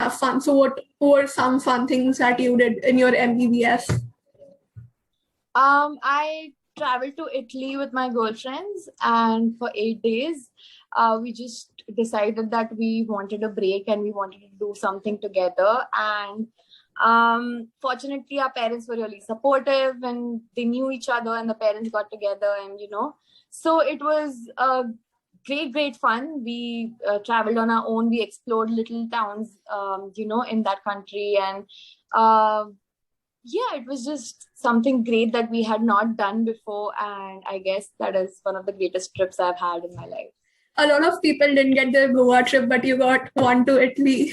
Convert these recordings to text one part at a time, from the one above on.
have fun. So what were some fun things that you did in your MBBS? I traveled to Italy with my girlfriends, and for 8 days, we just decided that we wanted a break and we wanted to do something together. And fortunately, our parents were really supportive, and they knew each other, and the parents got together, and so it was great fun. We traveled on our own. We explored little towns, in that country, and yeah, it was just something great that we had not done before, and I guess that is one of the greatest trips I've had in my life. A lot of people didn't get their Goa trip, but you got one to Italy.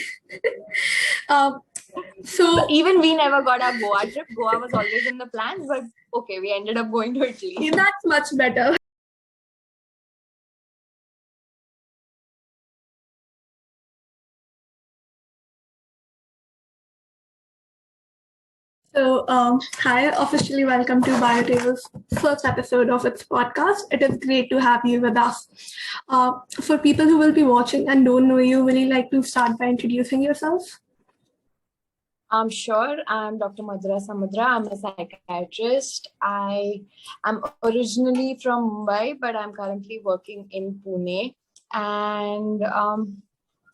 So even we never got our Goa trip. Goa was always in the plans, but okay, we ended up going to Italy. That's much better. So, hi, officially welcome to BioTale's first episode of its podcast. It is great to have you with us. For people who will be watching and don't know you, will you like to start by introducing yourself? Sure. I'm Dr.Madhura Samudra. I'm a psychiatrist. I am originally from Mumbai, but I'm currently working in Pune. And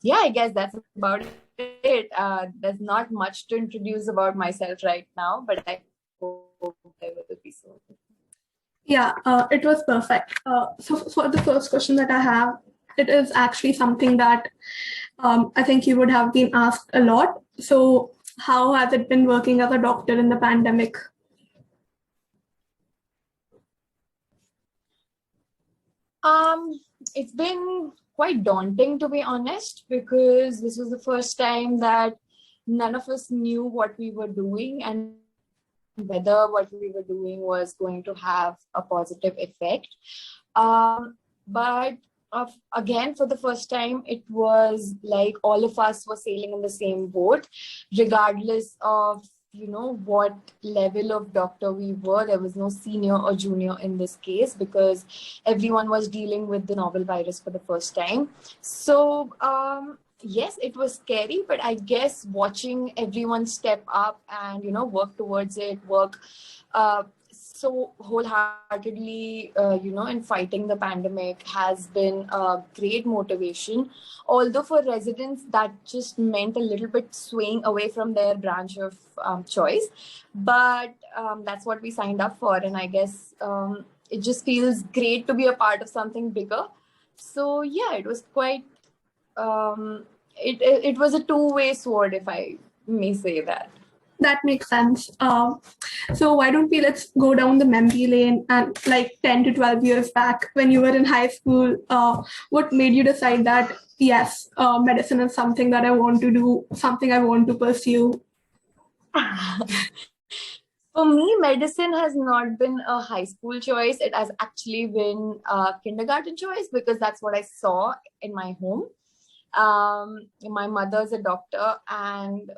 yeah, I guess that's about it. There's not much to introduce about myself right now, but I hope there will be soon. Yeah, it was perfect. So for the first question that I have, it is actually something that I think you would have been asked a lot. So how has it been working as a doctor in the pandemic? It's been quite daunting, to be honest, because this was the first time that none of us knew what we were doing and whether what we were doing was going to have a positive effect. But again, for the first time, it was like all of us were sailing in the same boat, regardless of what level of doctor we were. There was no senior or junior in this case, because everyone was dealing with the novel virus for the first time. So yes, it was scary, but I guess watching everyone step up and work towards it, so wholeheartedly, in fighting the pandemic has been a great motivation. Although for residents, that just meant a little bit swaying away from their branch of choice. But that's what we signed up for. And I guess it just feels great to be a part of something bigger. So yeah, it was quite, it was a two-way sword, if I may say that. That makes sense. So why don't let's go down the memory lane, and like 10 to 12 years back when you were in high school, what made you decide that, yes, medicine is something that I want to do, something I want to pursue? For me, medicine has not been a high school choice. It has actually been a kindergarten choice, because that's what I saw in my home. My mother's a doctor, and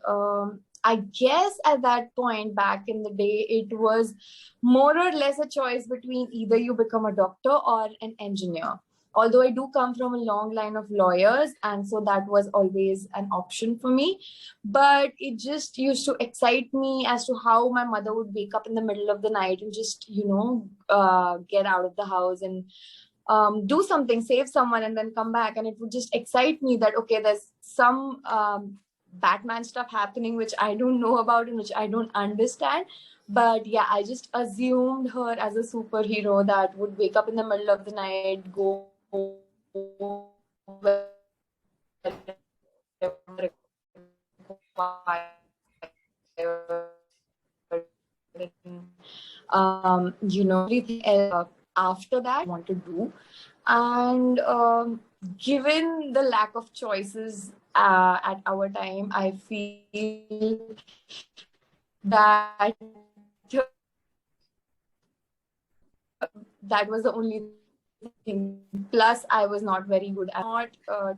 I guess at that point back in the day, it was more or less a choice between either you become a doctor or an engineer. Although I do come from a long line of lawyers, and so that was always an option for me. But it just used to excite me as to how my mother would wake up in the middle of the night and just, get out of the house and do something, save someone, and then come back. And it would just excite me that, okay, there's some Batman stuff happening which I don't know about and which I don't understand. But yeah, I just assumed her as a superhero that would wake up in the middle of the night, go everything else after that I want to do. And given the lack of choices at our time, I feel that that was the only thing. Plus, I was not very good. I not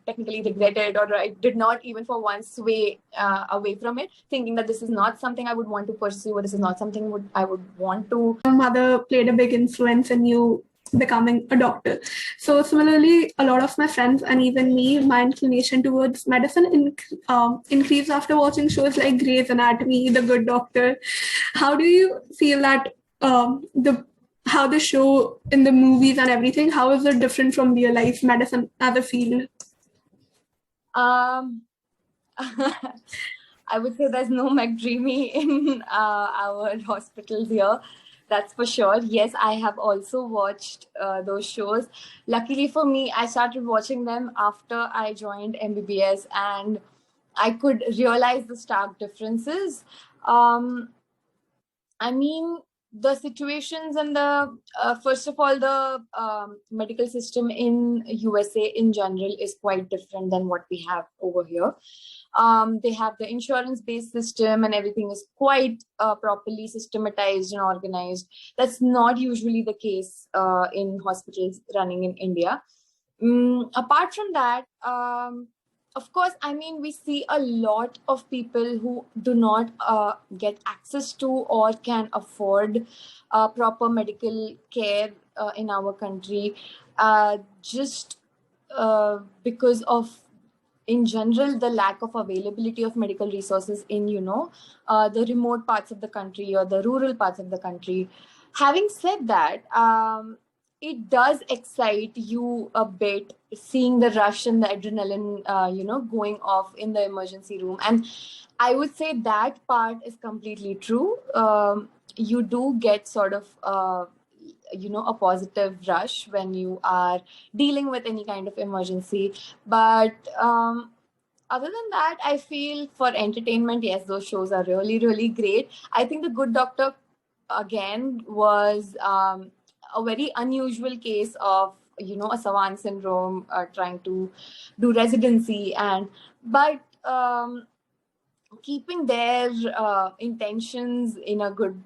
technically regretted, or I did not even for once sway away from it, thinking that this is not something I would want to pursue, or this is not something I would want to. Your mother played a big influence in you becoming a doctor. So similarly, a lot of my friends and even me, my inclination towards medicine increased after watching shows like Grey's Anatomy, The Good Doctor. How do you feel that the how the show in the movies and everything, how is it different from real life medicine as a field? Um, I would say there's no McDreamy in our hospitals here. That's for sure. Yes, I have also watched those shows. Luckily for me, I started watching them after I joined MBBS, and I could realize the stark differences. Um, I mean, the situations and the first of all, the medical system in USA in general is quite different than what we have over here. They have the insurance-based system, and everything is quite properly systematized and organized. That's not usually the case in hospitals running in India. Apart from that, of course, I mean, we see a lot of people who do not get access to or can afford proper medical care in our country, just because of, in general, the lack of availability of medical resources in, the remote parts of the country or the rural parts of the country. Having said that, it does excite you a bit seeing the rush and the adrenaline, going off in the emergency room. And I would say that part is completely true. You do get sort of, a positive rush when you are dealing with any kind of emergency. But other than that, I feel for entertainment, yes, those shows are really, really great. I think The Good Doctor, again, was a very unusual case of, a savant syndrome trying to do residency. But keeping their intentions in a good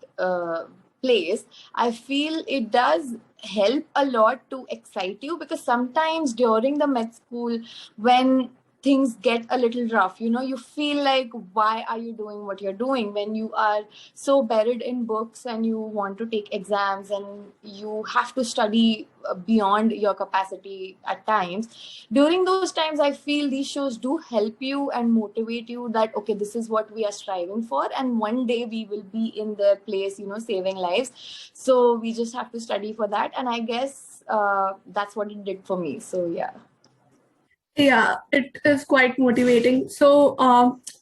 place, I feel it does help a lot to excite you, because sometimes during the med school, when things get a little rough, you feel like, why are you doing what you're doing, when you are so buried in books and you want to take exams and you have to study beyond your capacity at times. During those times, I feel these shows do help you and motivate you that, okay, this is what we are striving for, and one day we will be in their place, saving lives. So we just have to study for that. And I guess that's what it did for me. So yeah. Yeah, it is quite motivating. So,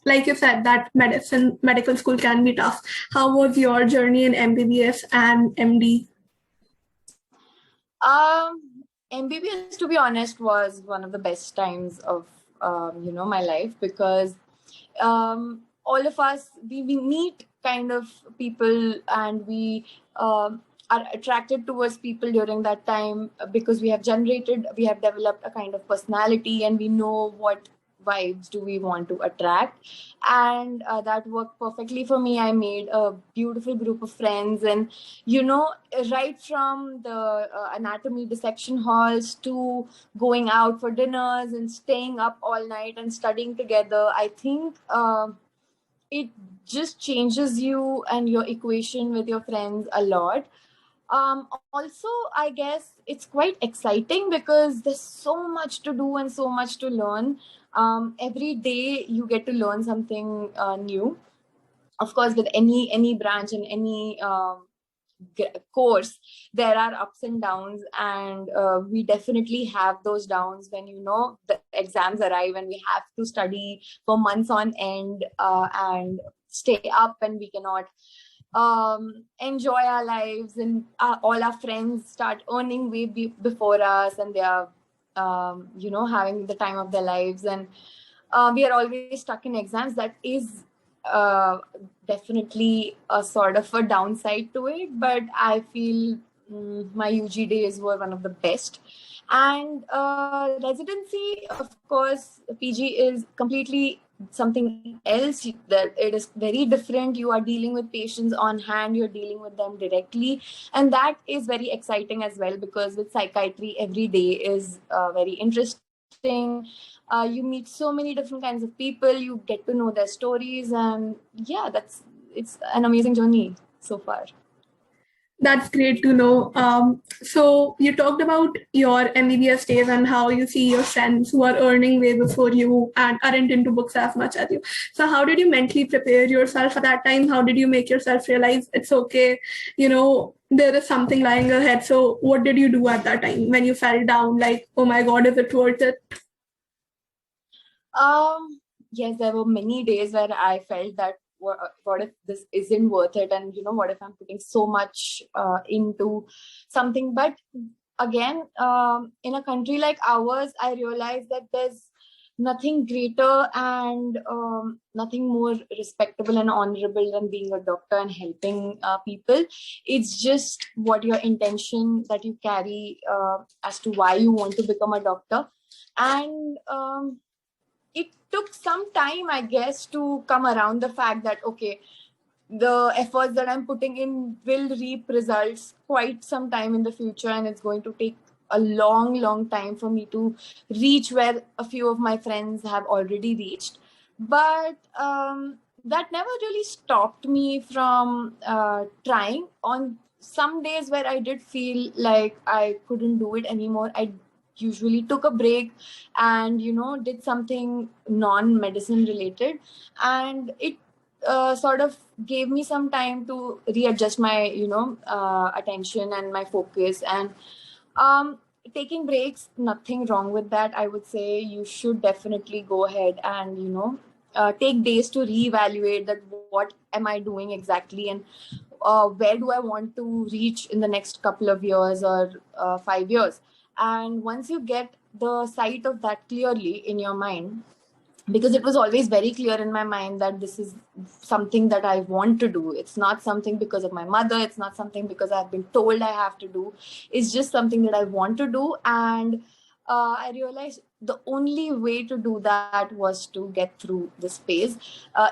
like you said, that medical school can be tough. How was your journey in MBBS and MD? MBBS, to be honest, was one of the best times of my life, because all of us, we meet kind of people, and we are attracted towards people during that time, because we have developed a kind of personality, and we know what vibes do we want to attract. And that worked perfectly for me. I made a beautiful group of friends, and right from the anatomy dissection halls to going out for dinners and staying up all night and studying together, I think it just changes you and your equation with your friends a lot. Also, I guess it's quite exciting because there's so much to do and so much to learn. Every day you get to learn something new. Of course, with any branch and any course, there are ups and downs, and we definitely have those downs when the exams arrive and we have to study for months on end, and stay up, and we cannot enjoy our lives, and all our friends start earning way before us, and they are having the time of their lives, and we are always stuck in exams. That is uh, definitely a sort of a downside to it, but I feel my UG days were one of the best. And residency, of course, PG is completely something else. That it is very different. You are dealing with patients on hand, you're dealing with them directly, and that is very exciting as well, because with psychiatry, every day is very interesting. You meet so many different kinds of people, you get to know their stories, and yeah, it's an amazing journey so far. That's great to know. So you talked about your MBBS days and how you see your friends who are earning way before you and aren't into books as much as you. So how did you mentally prepare yourself at that time? How did you make yourself realize it's okay? There is something lying ahead. So what did you do at that time when you fell down? Like, oh my God, is it worth it? Yes, there were many days where I felt that what if this isn't worth it, and what if I'm putting so much into something. But again, in a country like ours, I realized that there's nothing greater and nothing more respectable and honorable than being a doctor and helping people. It's just what your intention that you carry as to why you want to become a doctor. And it took some time, I guess, to come around the fact that, okay, the efforts that I'm putting in will reap results quite some time in the future, and it's going to take a long time for me to reach where a few of my friends have already reached. But that never really stopped me from trying. On some days where I did feel like I couldn't do it anymore, I usually took a break and did something non-medicine related, and it sort of gave me some time to readjust my attention and my focus. And taking breaks, nothing wrong with that. I would say you should definitely go ahead and take days to reevaluate that what am I doing exactly, and where do I want to reach in the next couple of years or 5 years. And once you get the sight of that clearly in your mind, because it was always very clear in my mind that this is something that I want to do. It's not something because of my mother. It's not something because I've been told I have to do. It's just something that I want to do. And I realized the only way to do that was to get through this phase,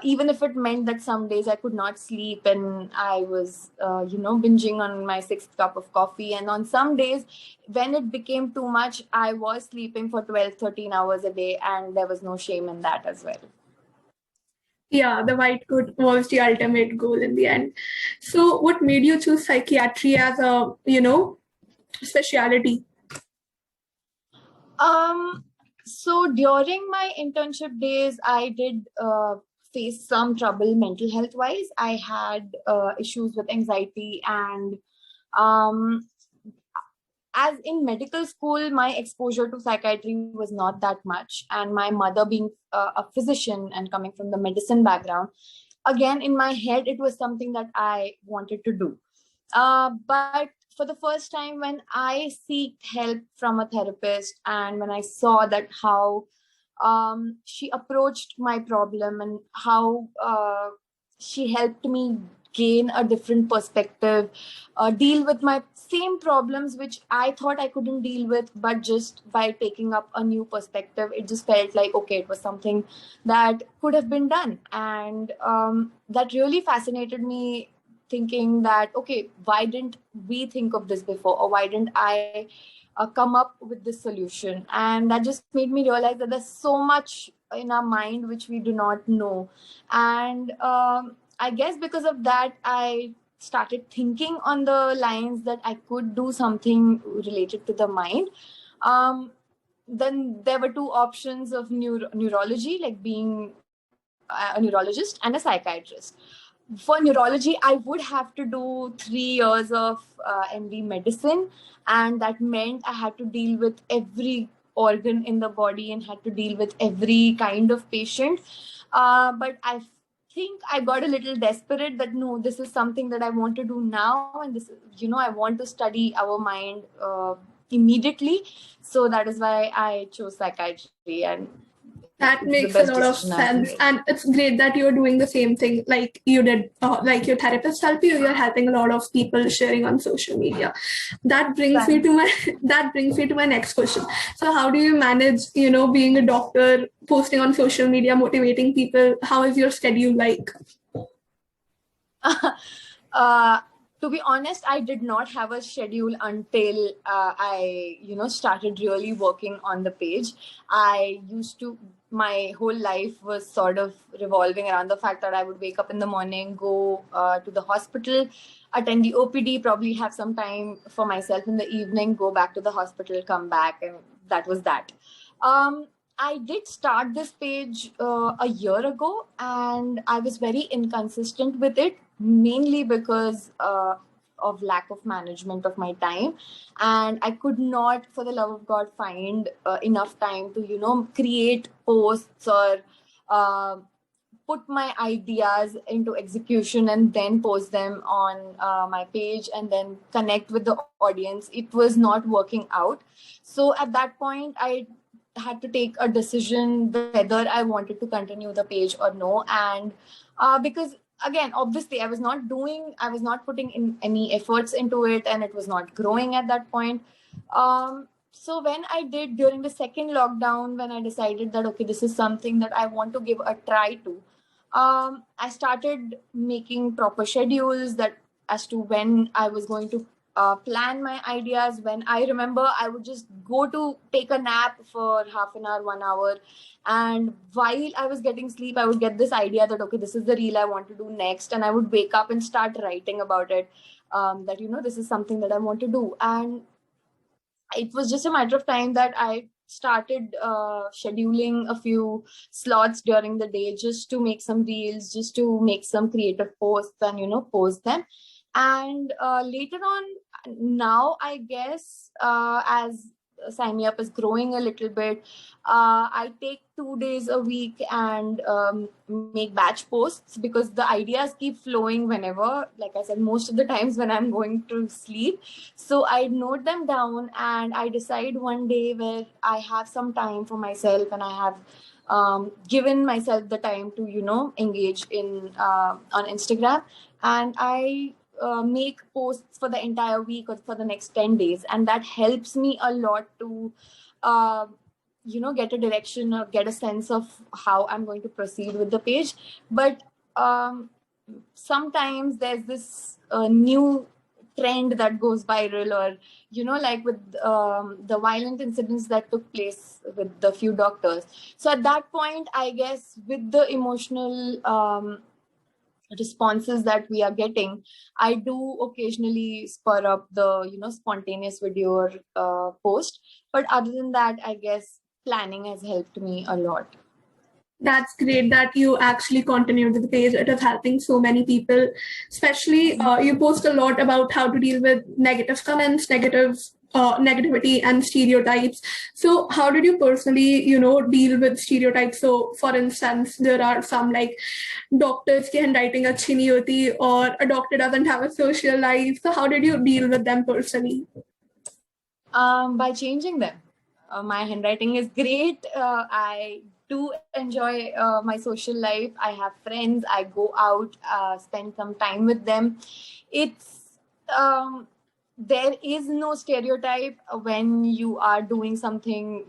even if it meant that some days I could not sleep and I was, binging on my sixth cup of coffee. And on some days, when it became too much, I was sleeping for 12, 13 hours a day, and there was no shame in that as well. Yeah, the white coat was the ultimate goal in the end. So what made you choose psychiatry as a, specialty? So during my internship days, I did face some trouble mental health wise. I had issues with anxiety, and um, as in medical school, my exposure to psychiatry was not that much. And my mother being a physician and coming from the medicine background, again, in my head, it was something that I wanted to do. But for the first time, when I seeked help from a therapist, and when I saw that how she approached my problem and how she helped me gain a different perspective, deal with my same problems which I thought I couldn't deal with, but just by taking up a new perspective, it just felt like, okay, it was something that could have been done. And that really fascinated me, thinking that, okay, why didn't we think of this before, or why didn't I come up with this solution? And that just made me realize that there's so much in our mind which we do not know. And I guess because of that, I started thinking on the lines that I could do something related to the mind. Um, then there were two options of neurology, like being a neurologist and a psychiatrist. For neurology, I would have to do 3 years of MD medicine, and that meant I had to deal with every organ in the body and had to deal with every kind of patient. But I think I got a little desperate that no, this is something that I want to do now, and this is, I want to study our mind immediately. So that is why I chose psychiatry, and That it's the makes a best lot of decision I've sense. made. And it's great that you're doing the same thing like you did, like your therapist helped you. You're helping a lot of people sharing on social media. That brings me Thanks. to my that brings me to my next question. So how do you manage, being a doctor, posting on social media, motivating people? How is your schedule like? uh, to be honest, I did not have a schedule until I, started really working on the page. I used to my whole life was sort of revolving around the fact that I would wake up in the morning, go to the hospital, attend the OPD, probably have some time for myself in the evening, go back to the hospital, come back, and that was that. I did start this page a year ago, and I was very inconsistent with it, mainly because of lack of management of my time, and I could not, for the love of God, find enough time to create posts or uh, put my ideas into execution and then post them on my page and then connect with the audience. It was not working out. So at that point, I had to take a decision whether I wanted to continue the page or no. And because again, obviously, I was not putting in any efforts into it, and it was not growing at that point. So when I did during the second lockdown, when I decided that, okay, this is something that I want to give a try to, I started making proper schedules that as to when I was going to plan my ideas. When I remember, I would just go to take a nap for half an hour, 1 hour. And while I was getting sleep, I would get this idea that, okay, this is the reel I want to do next. And I would wake up and start writing about it, that, this is something that I want to do. And it was just a matter of time that I started scheduling a few slots during the day just to make some reels, just to make some creative posts and, post them. And later on, now I guess, as Psymeup is growing a little bit, I take 2 days a week and make batch posts, because the ideas keep flowing whenever, like I said, most of the times when I'm going to sleep. So I note them down, and I decide one day where I have some time for myself, and I have given myself the time to, engage in on Instagram, and I make posts for the entire week or for the next 10 days. And that helps me a lot to, uh, get a direction or get a sense of how I'm going to proceed with the page. But sometimes there's this new trend that goes viral, or like with the violent incidents that took place with the few doctors. So at that point, I guess, with the emotional responses that we are getting, I do occasionally spur up the spontaneous video or post. But other than that, I guess planning has helped me a lot. That's great that you actually continued with the page. It is helping so many people, especially you post a lot about how to deal with negative comments, negativity and stereotypes. So how did you personally, deal with stereotypes? So for instance, there are some like doctors की handwriting अच्छी नहीं होती, or a doctor doesn't have a social life. So how did you deal with them personally? By changing them. My handwriting is great. I do enjoy my social life. I have friends. I go out, spend some time with them. It's there is no stereotype when you are doing something,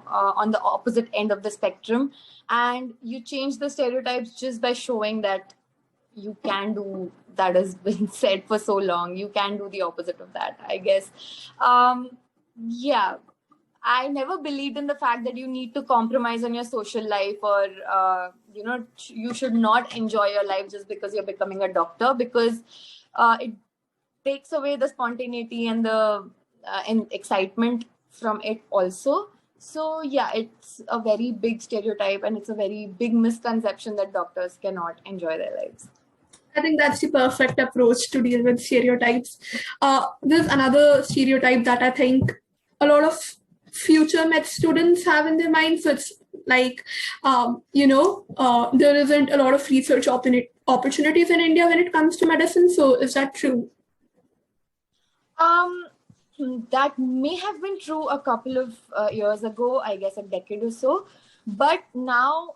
on the opposite end of the spectrum, and you change the stereotypes just by showing that you can do that has been said for so long. You can do the opposite of that, I guess. Yeah, I never believed in the fact that you need to compromise on your social life, or you should not enjoy your life just because you're becoming a doctor, because it takes away the spontaneity and the and excitement from it also. So yeah, it's a very big stereotype, and it's a very big misconception that doctors cannot enjoy their lives. I think that's the perfect approach to deal with stereotypes. There's another stereotype that I think a lot of future med students have in their mind. So it's like, there isn't a lot of research opportunities in India when it comes to medicine. So is that true? That may have been true a couple of years ago, I guess a decade or so. But now,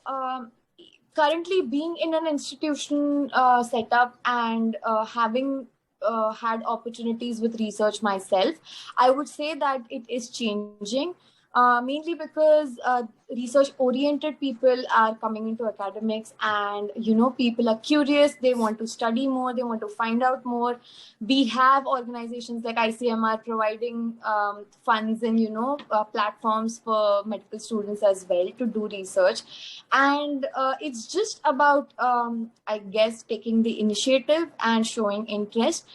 currently being in an institution setup and having had opportunities with research myself, I would say that it is changing. mainly because research-oriented people are coming into academics, and people are curious. They want to study more. They want to find out more. We have organizations like ICMR providing funds and platforms for medical students as well to do research, and it's just about I guess taking the initiative and showing interest.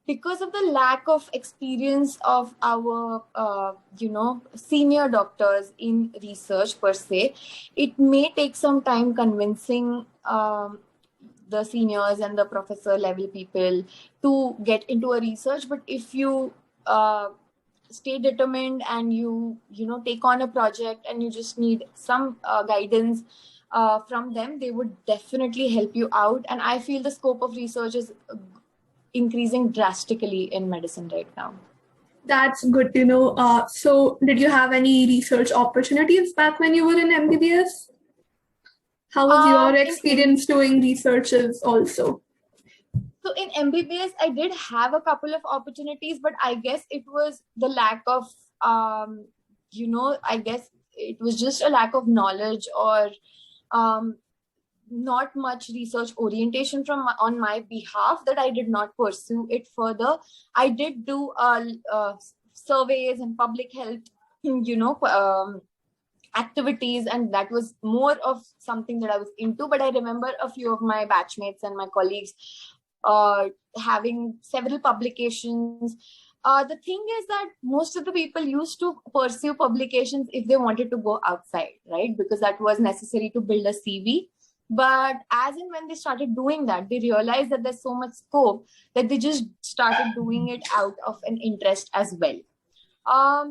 Because of the lack of experience of our senior doctors in research per se, it may take some time convincing the seniors and the professor level people to get into a research. But if you stay determined and you take on a project and you just need some guidance from them, they would definitely help you out. And I feel the scope of research is increasing drastically in medicine right now. That's good to know. So did you have any research opportunities back when you were in MBBS? How was your experience doing researches also? So in MBBS, I did have a couple of opportunities, but I guess it was the lack of, I guess it was just a lack of knowledge, or not much research orientation on my behalf, that I did not pursue it further. I did do surveys and public health, activities, and that was more of something that I was into. But I remember a few of my batchmates and my colleagues having several publications. The thing is that most of the people used to pursue publications if they wanted to go outside, right? Because that was necessary to build a CV. But as and when they started doing that, they realized that there's so much scope that they just started doing it out of an interest as well.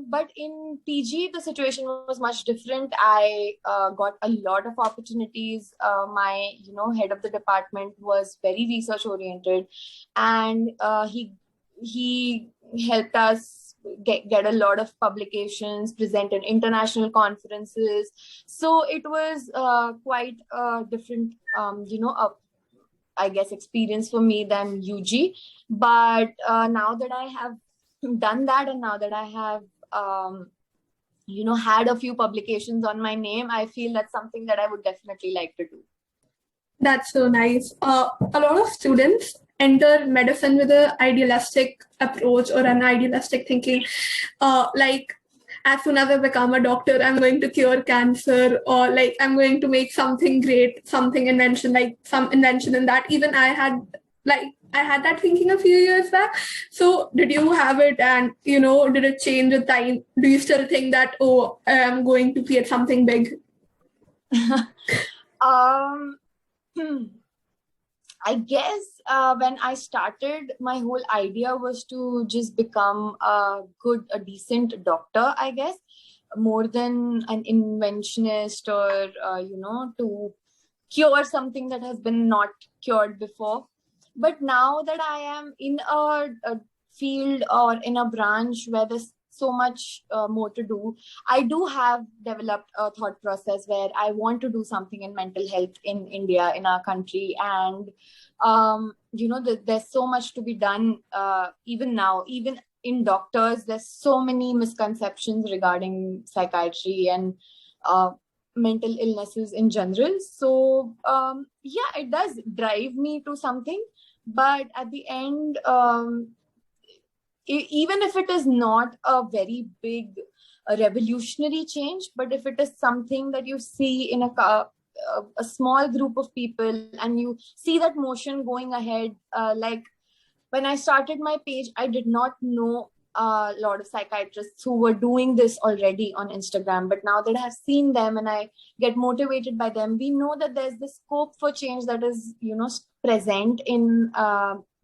But in PG, the situation was much different. I got a lot of opportunities. My, head of the department was very research oriented, and he helped us get a lot of publications, present in international conferences. So it was quite a different, I guess, experience for me than UG. But now that I have done that, and now that I have had a few publications on my name, I feel that's something that I would definitely like to do. That's so nice. A lot of students enter medicine with an idealistic approach or an idealistic thinking, like as soon as I become a doctor, I'm going to cure cancer, or like I'm going to make something great, something invention, like some invention in that. Even I had that thinking a few years back. So did you have it, and did it change with time? Do you still think that, oh, I'm going to create something big? I guess when I started, my whole idea was to just become a decent doctor, I guess, more than an inventionist, or, to cure something that has been not cured before. But now that I am in a field or in a branch where there's so much more to do, I do have developed a thought process where I want to do something in mental health in India, in our country. And, there's so much to be done even now, even in doctors. There's so many misconceptions regarding psychiatry and mental illnesses in general. So, it does drive me to something. But at the end, even if it is not a very big revolutionary change, but if it is something that you see in a small group of people, and you see that motion going ahead, like when I started my page, I did not know a lot of psychiatrists who were doing this already on Instagram. But now that I have seen them and I get motivated by them, we know that there's this scope for change that is, present in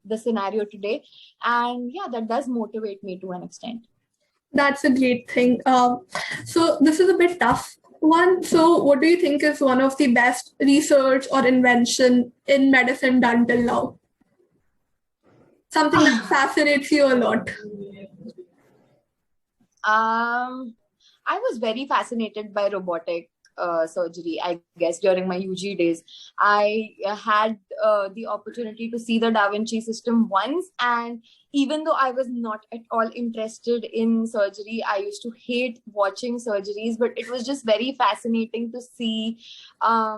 the scenario today. And that does motivate me to an extent. That's a great thing. So this is a bit tough one. So what do you think is one of the best research or invention in medicine done till now? Something that fascinates you a lot. I was very fascinated by robotic surgery, I guess, during my UG days. I had the opportunity to see the Da Vinci system once, and even though I was not at all interested in surgery, I used to hate watching surgeries, but it was just very fascinating to see, a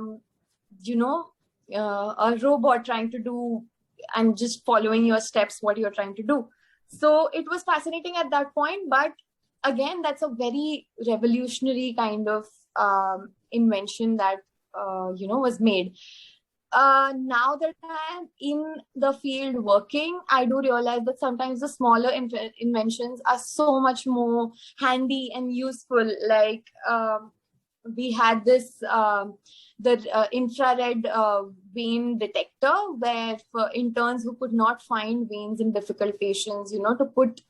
robot trying to do and just following your steps, what you're trying to do. So it was fascinating at that point, but again, that's a very revolutionary kind of invention that was made. Now that I'm in the field working, I do realize that sometimes the smaller inventions are so much more handy and useful. Like we had this the infrared vein detector, where for interns who could not find veins in difficult patients, to put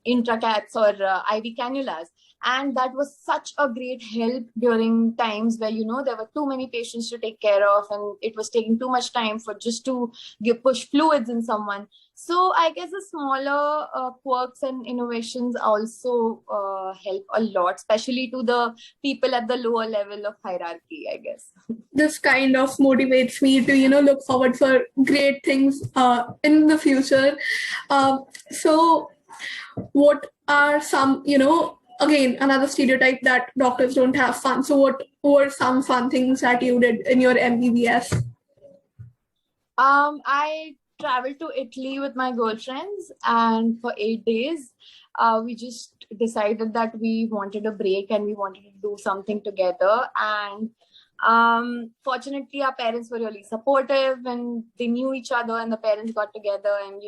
intracats or IV cannulas. And that was such a great help during times where, there were too many patients to take care of, and it was taking too much time for just to push fluids in someone. So I guess the smaller quirks and innovations also help a lot, especially to the people at the lower level of hierarchy, I guess. This kind of motivates me to, look forward for great things in the future. So what are some, again, another stereotype that doctors don't have fun. So what were some fun things that you did in your MBBS? I traveled to Italy with my girlfriends, and for 8 days, we just decided that we wanted a break and we wanted to do something together. And fortunately, our parents were really supportive, and they knew each other, and the parents got together, and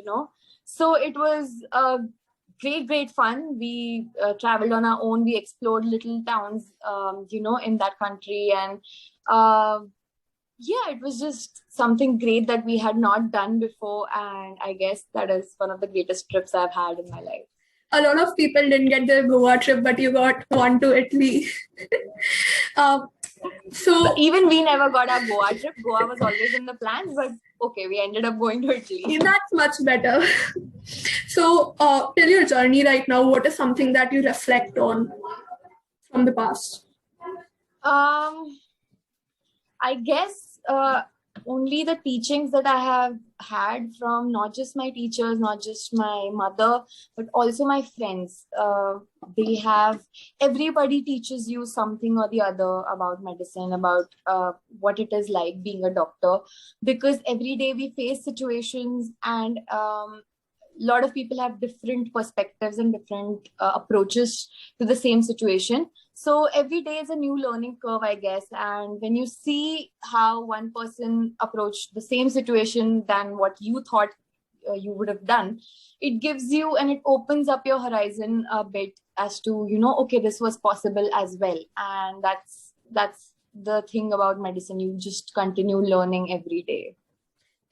so it was great fun. We traveled on our own. We explored little towns, in that country, and it was just something great that we had not done before, and I guess that is one of the greatest trips I've had in my life. A lot of people didn't get their Goa trip, but you got one to Italy. So even we never got our Goa trip. Goa was always in the plans, but okay, we ended up going to Italy. That's much better. So tell your journey right now, what is something that you reflect on from the past? I guess only the teachings that I have had from not just my teachers, not just my mother, but also my friends. Everybody teaches you something or the other about medicine, about what it is like being a doctor, because every day we face situations, and a lot of people have different perspectives and different approaches to the same situation. So every day is a new learning curve, I guess. And when you see how one person approached the same situation than what you thought you would have done, it gives you, and it opens up your horizon a bit as to, okay, this was possible as well. And that's the thing about medicine. You just continue learning every day.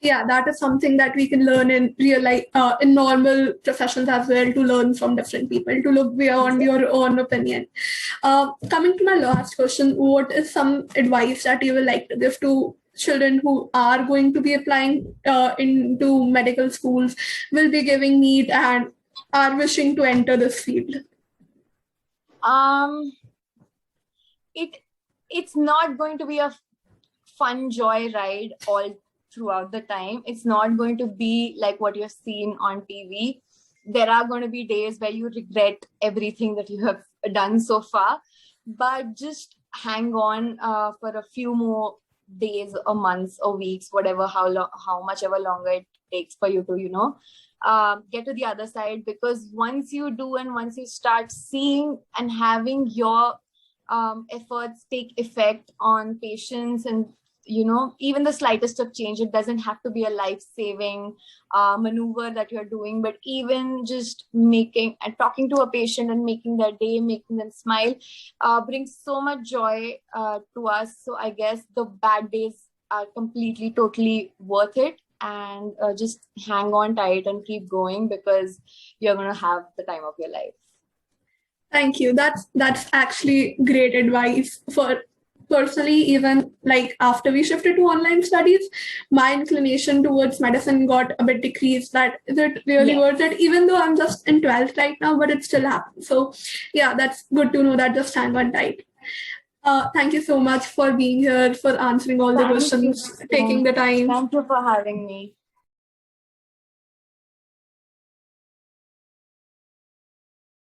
Yeah, that is something that we can learn in real life, in normal professions as well, to learn from different people, to look beyond your own opinion. Coming to my last question, what is some advice that you would like to give to children who are going to be applying into medical schools, will be giving NEET, and are wishing to enter this field? It's not going to be a fun joy ride all throughout the time. It's not going to be like what you've seen on TV. There are going to be days where you regret everything that you have done so far, but just hang on for a few more days or months or weeks, whatever, how much ever longer it takes for you to, get to the other side. Because once you do, and once you start seeing and having your efforts take effect on patients, and even the slightest of change, it doesn't have to be a life-saving maneuver that you're doing, but even just making and talking to a patient and making their day, making them smile, brings so much joy to us. So I guess the bad days are completely, totally worth it, and just hang on tight and keep going, because you're going to have the time of your life. Thank you. That's actually great advice. For personally, even like after we shifted to online studies, my inclination towards medicine got a bit decreased. That is it really worth it? Even though I'm just in 12th right now, but it still happens. So yeah, that's good to know that. Just hang on tight. Thank you so much for being here, for answering all the Thank you. questions, taking the time. Thank you for having me.